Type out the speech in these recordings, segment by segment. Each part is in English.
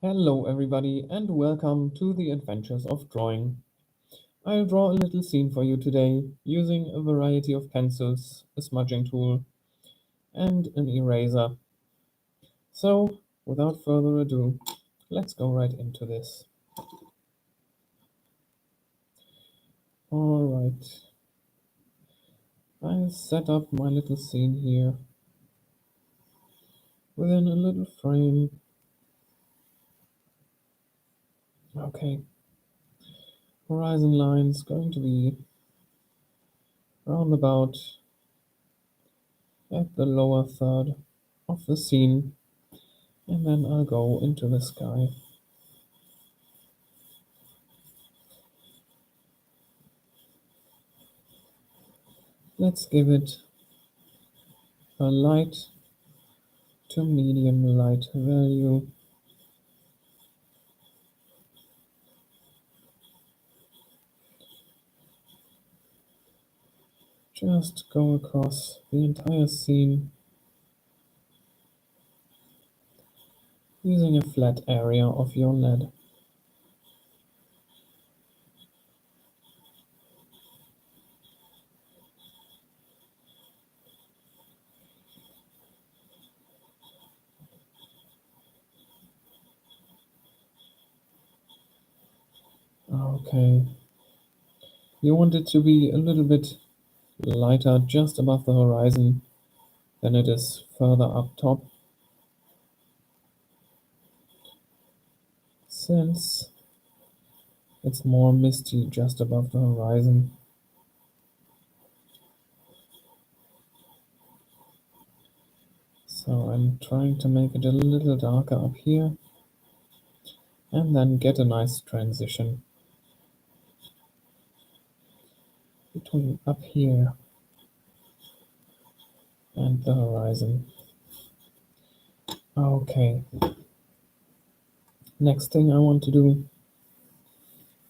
Hello, everybody, and welcome to the Adventures of Drawing. I'll draw a little scene for you today using a variety of pencils, a smudging tool, and an eraser. So, without further ado, let's go right into this. Alright, I'll set up my little scene here within a little frame. Okay, horizon line's going to be round about at the lower third of the scene, and then I'll go into the sky. Let's give it a light to medium light value. Just go across the entire scene using a flat area of your lead. Okay, you want it to be a little bit lighter just above the horizon than it is further up top, since it's more misty just above the horizon. So I'm trying to make it a little darker up here and then get a nice transition between up here and the horizon. Okay, next thing I want to do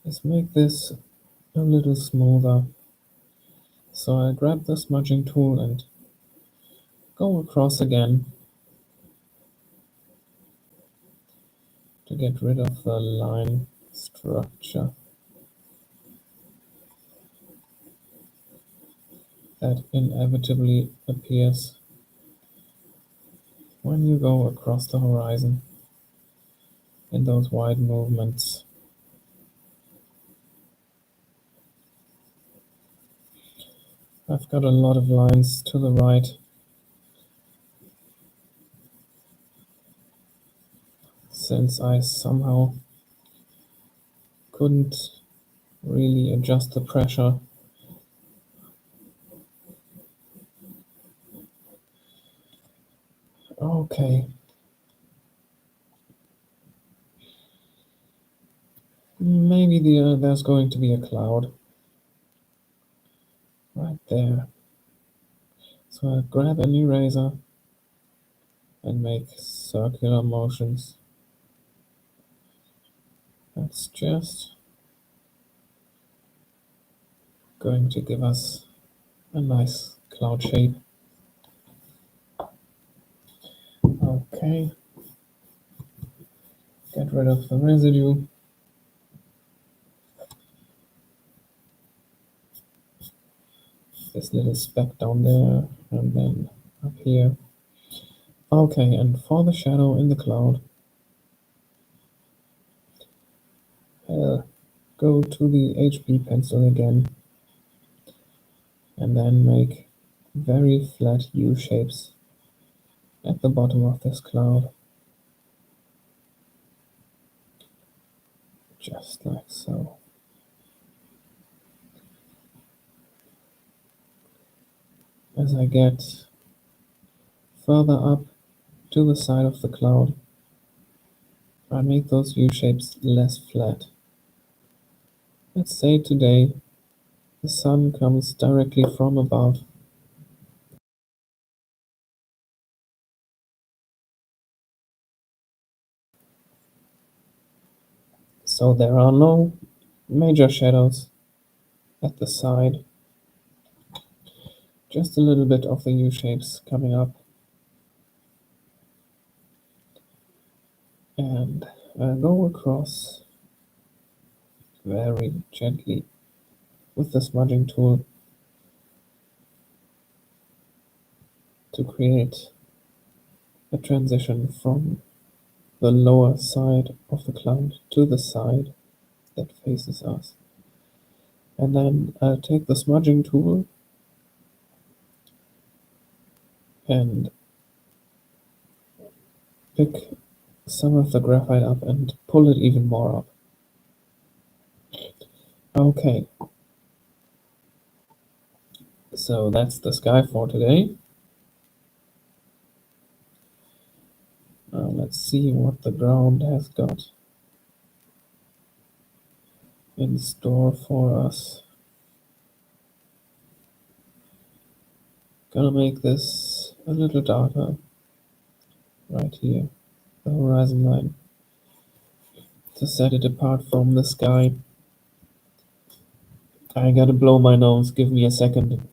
is make this a little smoother. So I grab the smudging tool and go across again to get rid of the line structure that inevitably appears when you go across the horizon in those wide movements. I've got a lot of lines to the right, since I somehow couldn't really adjust the pressure. Okay. Maybe there's going to be a cloud right there. So I grab an eraser and make circular motions. That's just going to give us a nice cloud shape. Okay, get rid of the residue. This little speck down there, and then up here. Okay, and for the shadow in the cloud, I'll go to the HB pencil again, and then make very flat U shapes at the bottom of this cloud. Just like so. As I get further up to the side of the cloud, I make those U shapes less flat. Let's say today the sun comes directly from above. So there are no major shadows at the side. Just a little bit of the U shapes coming up. And Go across very gently with the smudging tool to create a transition from the lower side of the cloud to the side that faces us. And then take the smudging tool and pick some of the graphite up and pull it even more up. Okay, so that's the sky for today. Now let's see what the ground has got in store for us. Gonna make this a little darker right here, the horizon line, to set it apart from the sky. I gotta blow my nose, give me a second.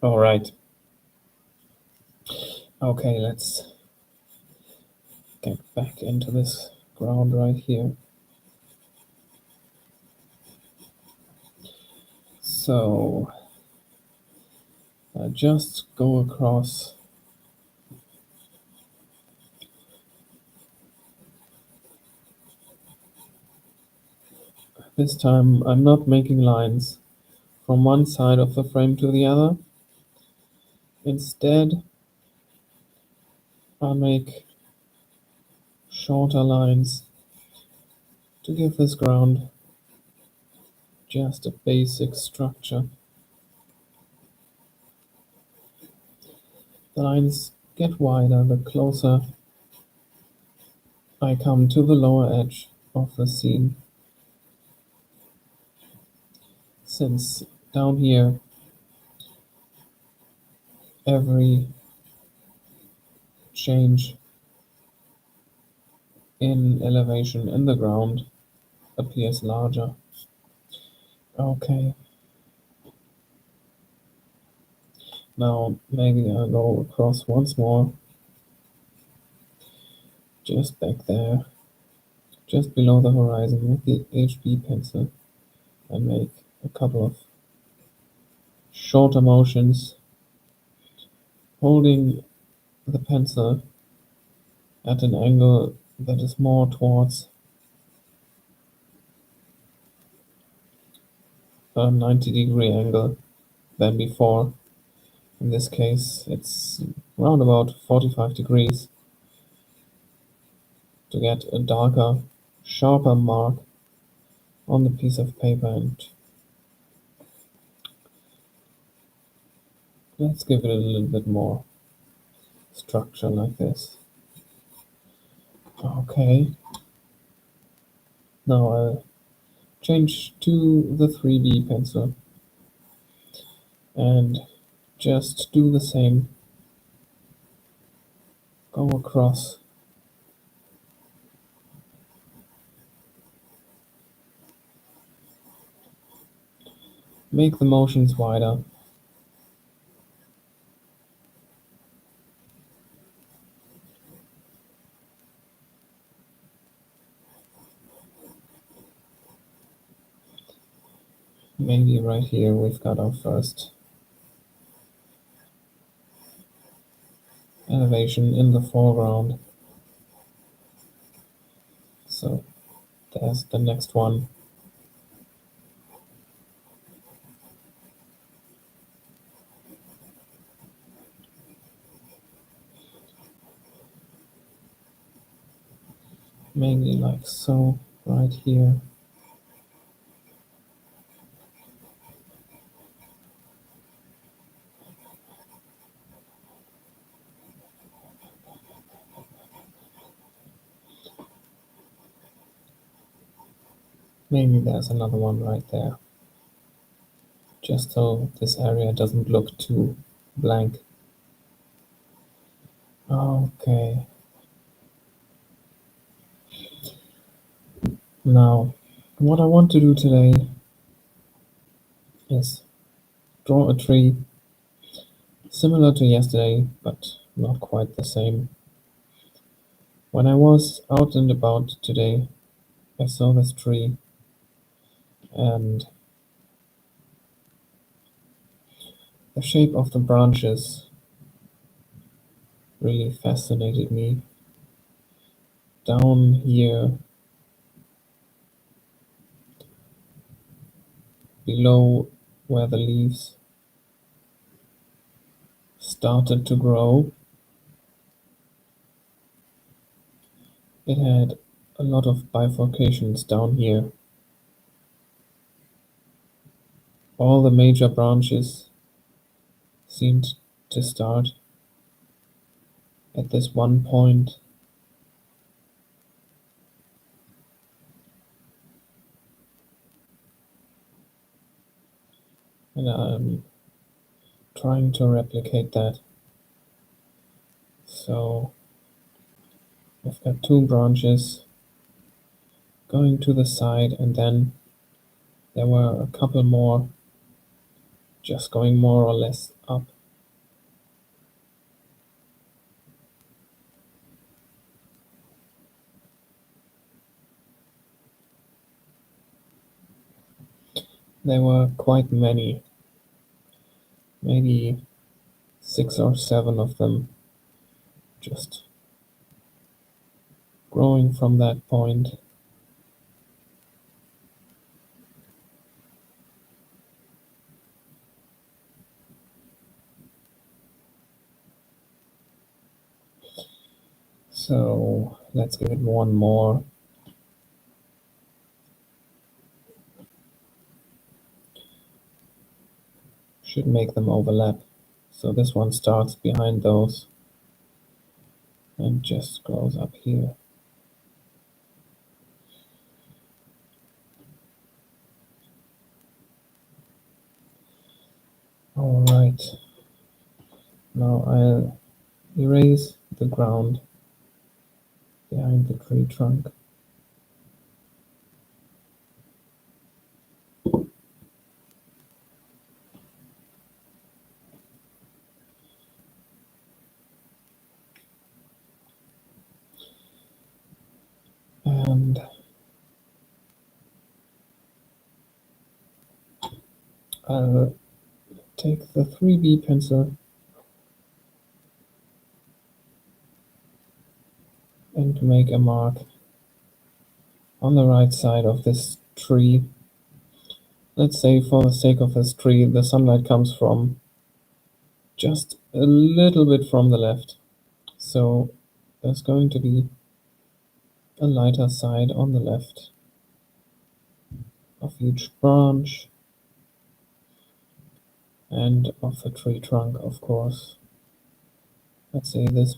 Alright, okay, let's get back into this ground right here. So just go across this time. I'm not making lines from one side of the frame to the other. Instead, I'll make shorter lines to give this ground just a basic structure. The lines get wider the closer I come to the lower edge of the scene, since down here every change in elevation in the ground appears larger. Okay, now maybe I'll go across once more, just back there, just below the horizon with the HB pencil, and make a couple of shorter motions, holding the pencil at an angle that is more towards a 90-degree angle than before. In this case, it's around about 45 degrees to get a darker, sharper mark on the piece of paper. And let's give it a little bit more structure like this. Okay, now I'll change to the 3B pencil and just do the same. Go across. Make the motions wider. Maybe right here we've got our first elevation in the foreground. So there's the next one. Maybe like so, right here. Maybe there's another one right there, just so this area doesn't look too blank. Okay. Now, what I want to do today is draw a tree similar to yesterday, but not quite the same. When I was out and about today, I saw this tree, and the shape of the branches really fascinated me. Down here below where the leaves started to grow, it had a lot of bifurcations down here. All the major branches seemed to start at this one point, and I'm trying to replicate that. So I've got two branches going to the side, and then there were a couple more just going more or less up. There were quite many, maybe 6 or 7 of them, just growing from that point. So let's give it one more. Should make them overlap. So this one starts behind those and just grows up here. All right. Now I'll erase the ground behind the tree trunk. And I'll take the 3B pencil and make a mark on the right side of this tree. Let's say for the sake of this tree, the sunlight comes from just a little bit from the left. So there's going to be a lighter side on the left of each branch and of the tree trunk, of course. Let's say this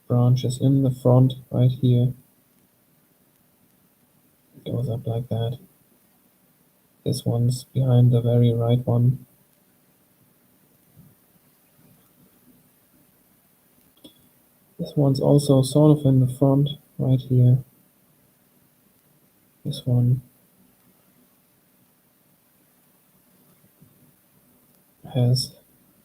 branch is in the front right here. It goes up like that. This one's behind the very right one. This one's also sort of in the front right here. This one has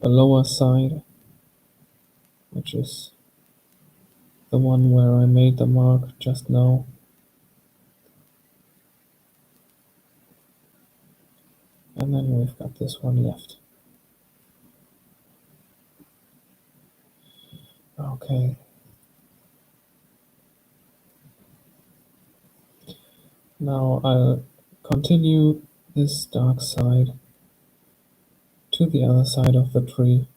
a lower side, which is the one where I made the mark just now. And then we've got this one left. Okay. Now I'll continue this dark side to the other side of the tree.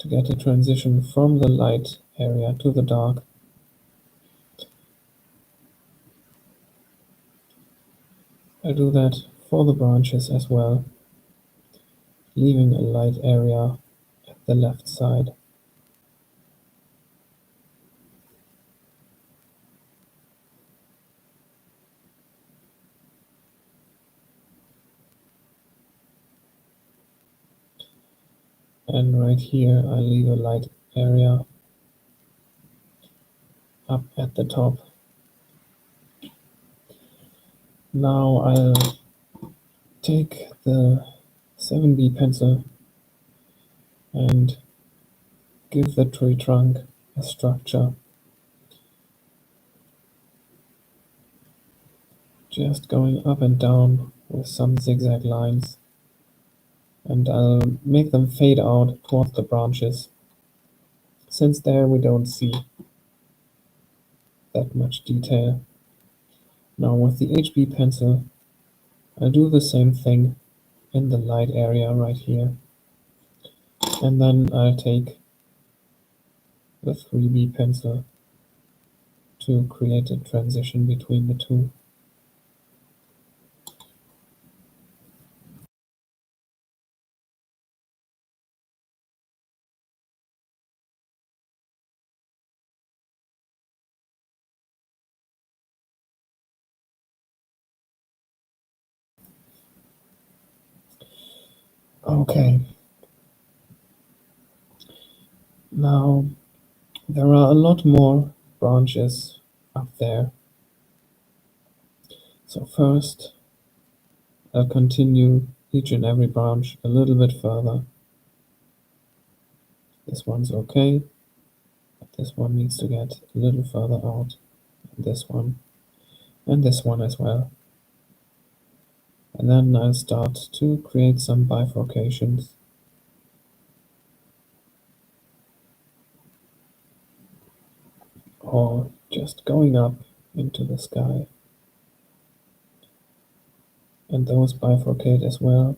To get a transition from the light area to the dark. I do that for the branches as well, leaving a light area at the left side. And right here I leave a light area up at the top. Now I'll take the 7B pencil and give the tree trunk a structure. Just going up and down with some zigzag lines. And I'll make them fade out towards the branches, since there we don't see that much detail. Now with the HB pencil, I'll do the same thing in the light area right here. And then I'll take the 3B pencil to create a transition between the two. Okay. Now there are a lot more branches up there. So first I'll continue each and every branch a little bit further. This one's okay, but this one needs to get a little further out. And this one as well. And then I'll start to create some bifurcations. Or just going up into the sky. And those bifurcate as well.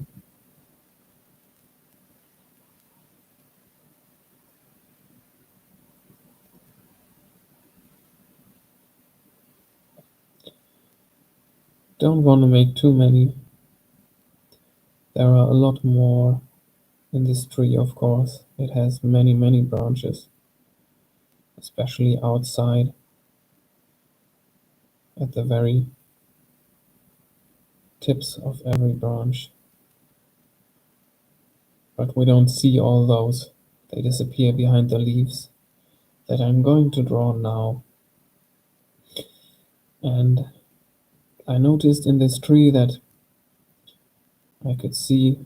Don't want to make too many. There are a lot more in this tree, of course. It has many, many branches, especially outside at the very tips of every branch. But we don't see all those. They disappear behind the leaves that I'm going to draw now. And I noticed in this tree that I could see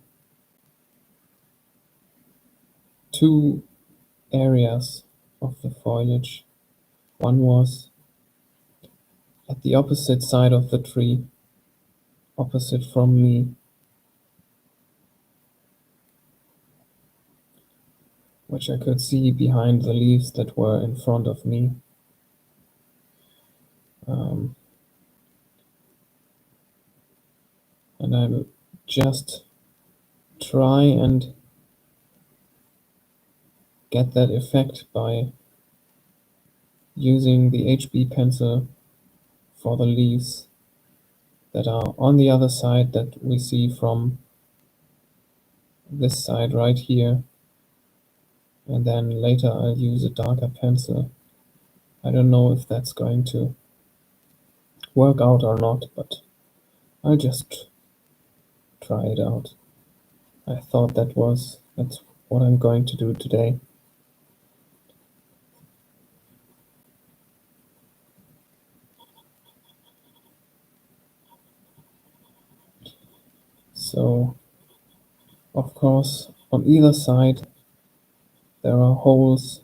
two areas of the foliage. One was at the opposite side of the tree, opposite from me, which I could see behind the leaves that were in front of me. And I will just try and get that effect by using the HB pencil for the leaves that are on the other side that we see from this side right here. And then later I'll use a darker pencil. I don't know if that's going to work out or not, but I'll just try it out. I thought that's what I'm going to do today. So, of course, on either side there are holes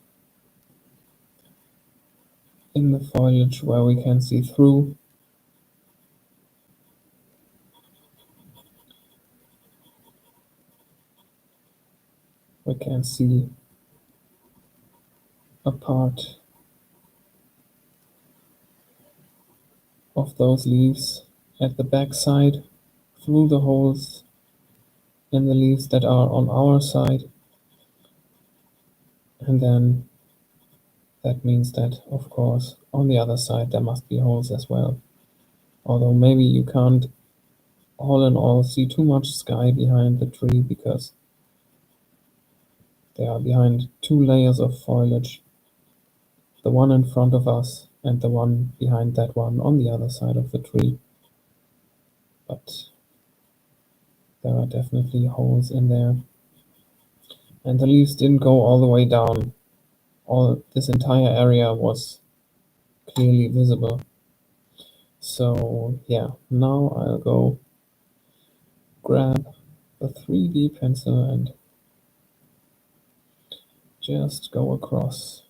in the foliage where we can see through. We can see a part of those leaves at the back side through the holes in the leaves that are on our side. And then that means that, of course, on the other side there must be holes as well. Although maybe you can't all in all see too much sky behind the tree because they are behind two layers of foliage, the one in front of us and the one behind that one on the other side of the tree. But there are definitely holes in there. And the leaves didn't go all the way down. All this entire area was clearly visible. So yeah, now I'll go grab the 3D pencil and just go across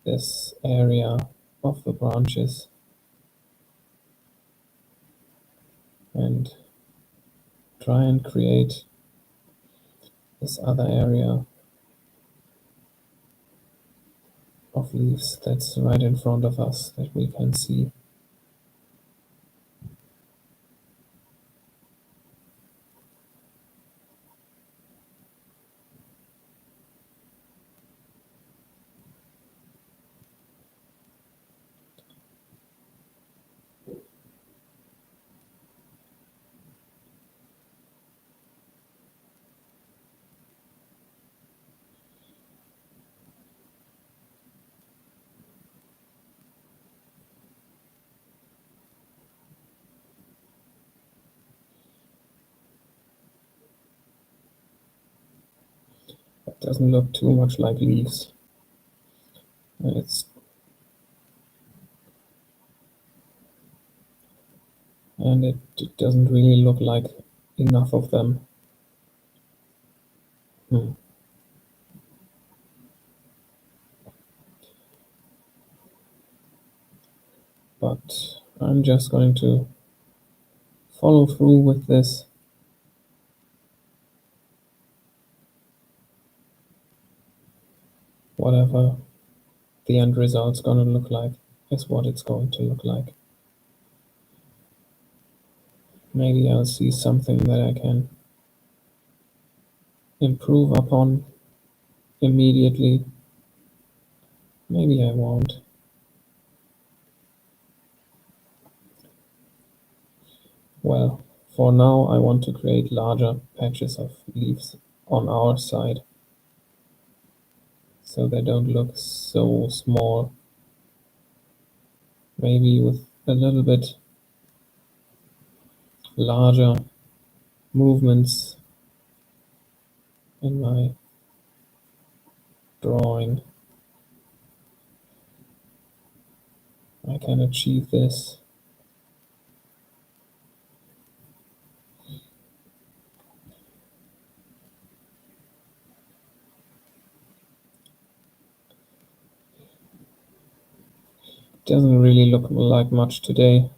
this area of the branches and try and create this other area of leaves that's right in front of us that we can see. It doesn't look too much like leaves. It's and it doesn't really look like enough of them. Hmm. But I'm just going to follow through with this. Whatever the end result's gonna look like is what it's going to look like. Maybe I'll see something that I can improve upon immediately. Maybe I won't. Well, for now I want to create larger patches of leaves on our side so they don't look so small. Maybe with a little bit larger movements in my drawing, I can achieve this. Doesn't really look like much today.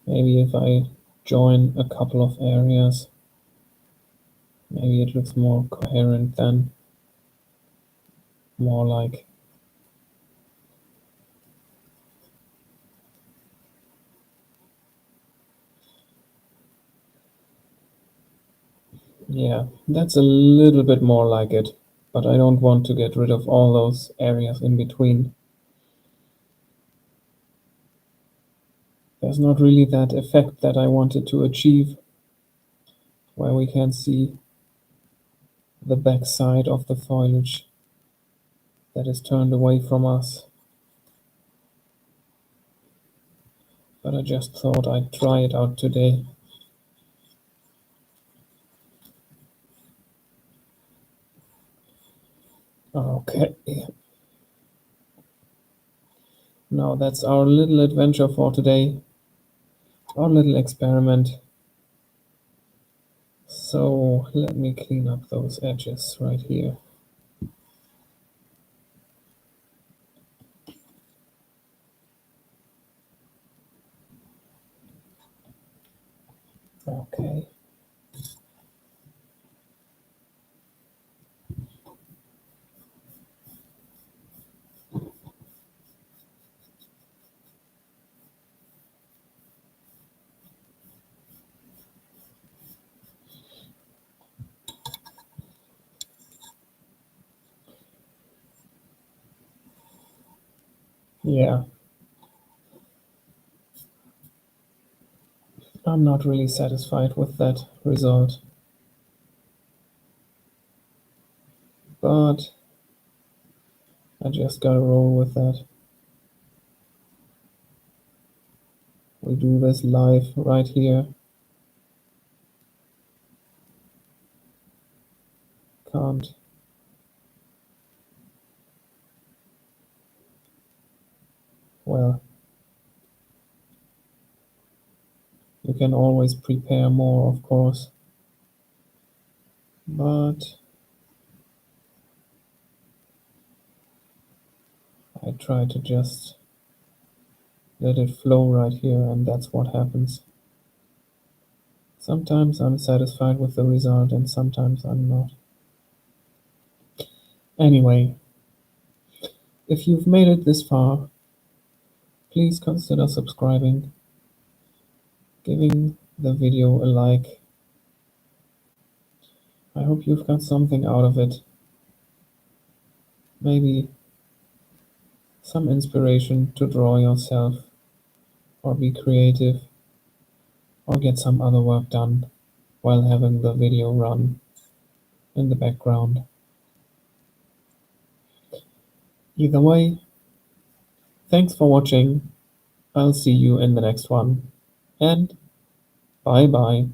Maybe if I join a couple of areas, maybe it looks more coherent then. More like yeah, that's a little bit more like it, but I don't want to get rid of all those areas in between. There's not really that effect that I wanted to achieve, where we can see the back side of the foliage that is turned away from us. But I just thought I'd try it out today. Okay. Now that's our little adventure for today, our little experiment. So let me clean up those edges right here. Okay. Yeah. I'm not really satisfied with that result. But I just gotta roll with that. We do this live right here. Can't. Well, you can always prepare more, of course, but I try to just let it flow right here, and that's what happens. Sometimes I'm satisfied with the result, and sometimes I'm not. Anyway, if you've made it this far, please consider subscribing, giving the video a like. I hope you've got something out of it. Maybe some inspiration to draw yourself, or be creative, or get some other work done while having the video run in the background. Either way, thanks for watching. I'll see you in the next one. And bye bye.